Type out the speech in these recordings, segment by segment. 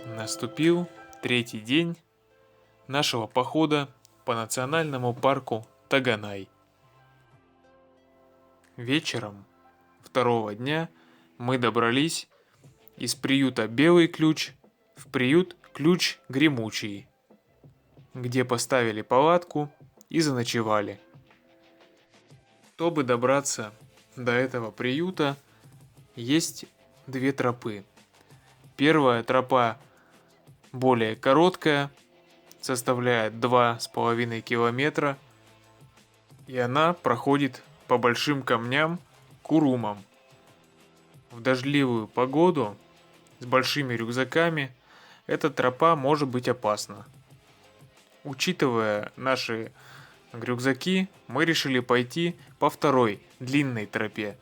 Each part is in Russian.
Наступил третий день нашего похода по национальному парку Таганай. Вечером второго дня мы добрались из приюта Белый Ключ в приют Ключ Гремучий, где поставили палатку и заночевали. Чтобы добраться до этого приюта, есть две тропы. Первая тропа более короткая, составляет 2,5 километра, и она проходит по большим камням к урумам. В дождливую погоду с большими рюкзаками эта тропа может быть опасна. Учитывая наши рюкзаки, мы решили пойти по второй длинной тропе.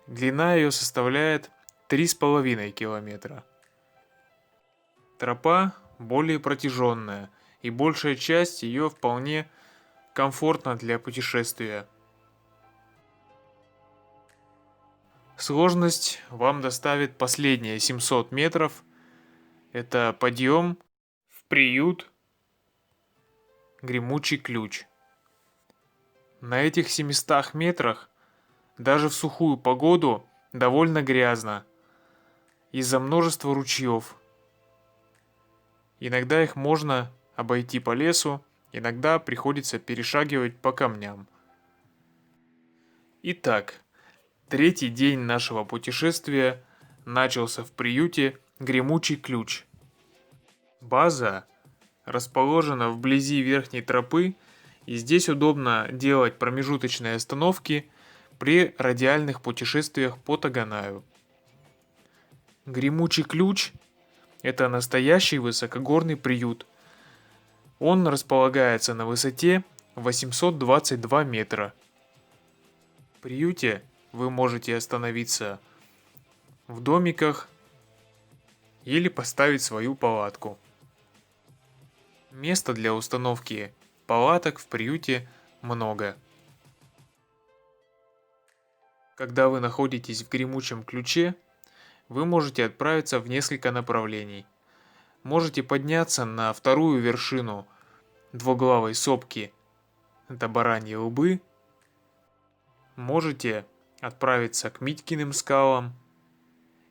Длина ее составляет 3,5 километра. Тропа более протяженная, и большая часть ее вполне комфортна для путешествия. Сложность вам доставит последние 700 метров. Это подъем в приют Гремучий Ключ. На этих 700 метрах даже в сухую погоду довольно грязно из-за множества ручьев. Иногда их можно обойти по лесу, иногда приходится перешагивать по камням. Итак, третий день нашего путешествия начался в приюте Гремучий Ключ. База расположена вблизи верхней тропы, и здесь удобно делать промежуточные остановки при радиальных путешествиях по Таганаю. Гремучий Ключ – это настоящий высокогорный приют. Он располагается на высоте 822 метра. В приюте вы можете остановиться в домиках или поставить свою палатку. Места для установки палаток в приюте много. Когда вы находитесь в Гремучем Ключе, вы можете отправиться в несколько направлений. Можете подняться на вторую вершину двуглавой сопки, это Бараньи Лбы. Можете отправиться к Митькиным скалам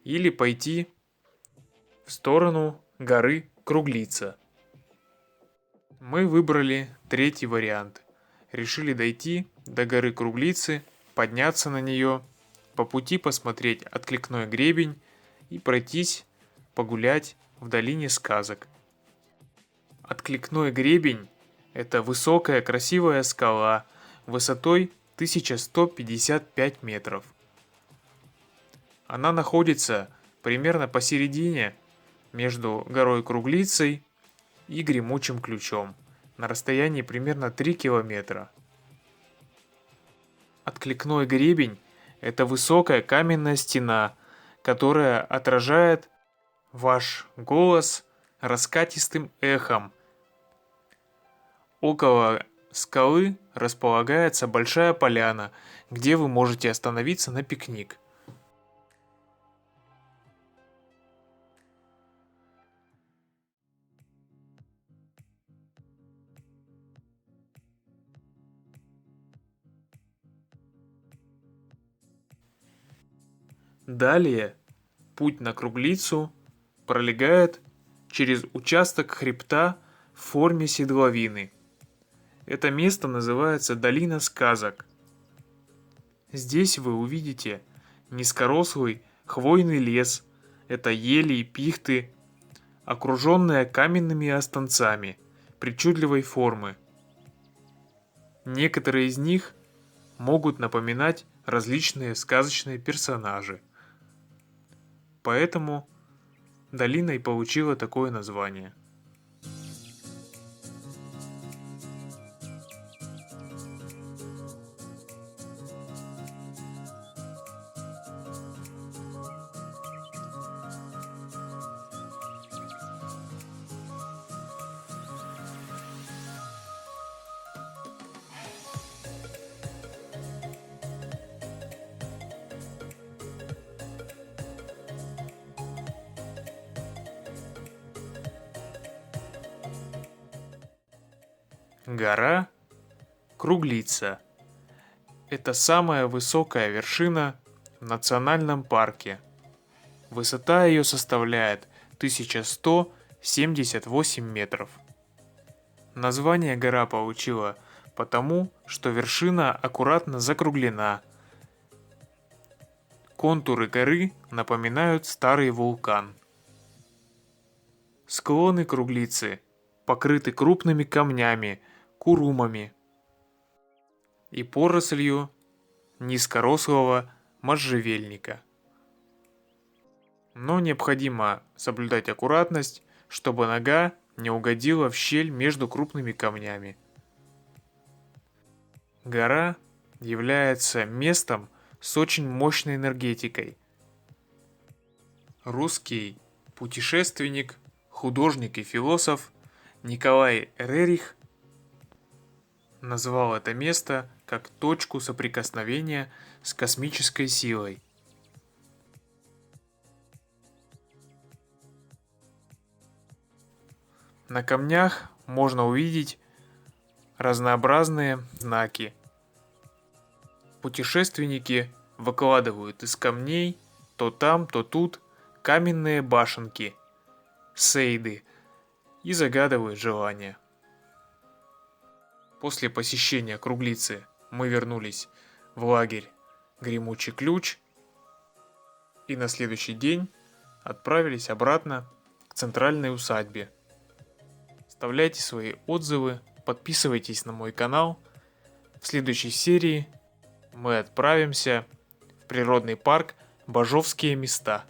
или пойти в сторону горы Круглица. Мы выбрали третий вариант. Решили дойти до горы Круглицы, подняться на нее, по пути посмотреть откликной гребень и пройтись, погулять в долине сказок. Откликной гребень – это высокая красивая скала высотой 1155 метров. Она находится примерно посередине между горой Круглицей и Гремучим Ключом, на расстоянии примерно 3 километра. Откликной гребень – это высокая каменная стена, которая отражает ваш голос раскатистым эхом. Около скалы располагается большая поляна, где вы можете остановиться на пикник. Далее путь на Круглицу пролегает через участок хребта в форме седловины. Это место называется Долина сказок. Здесь вы увидите низкорослый хвойный лес, это ели и пихты, окруженные каменными останцами причудливой формы. Некоторые из них могут напоминать различные сказочные персонажи. Поэтому долина и получила такое название. Гора Круглица. Это самая высокая вершина в национальном парке. Высота ее составляет 1178 метров. Название гора получила потому, что вершина аккуратно закруглена. Контуры горы напоминают старый вулкан. Склоны Круглицы покрыты крупными камнями, курумами и порослью низкорослого можжевельника. Но необходимо соблюдать аккуратность, чтобы нога не угодила в щель между крупными камнями. Гора является местом с очень мощной энергетикой. Русский путешественник, художник и философ Николай Рерих назвал это место как точку соприкосновения с космической силой. На камнях можно увидеть разнообразные знаки. Путешественники выкладывают из камней то там, то тут каменные башенки, сейды, и загадывают желания. После посещения Круглицы мы вернулись в лагерь Гремучий Ключ и на следующий день отправились обратно к центральной усадьбе. Оставляйте свои отзывы, подписывайтесь на мой канал. В следующей серии мы отправимся в природный парк Бажовские места.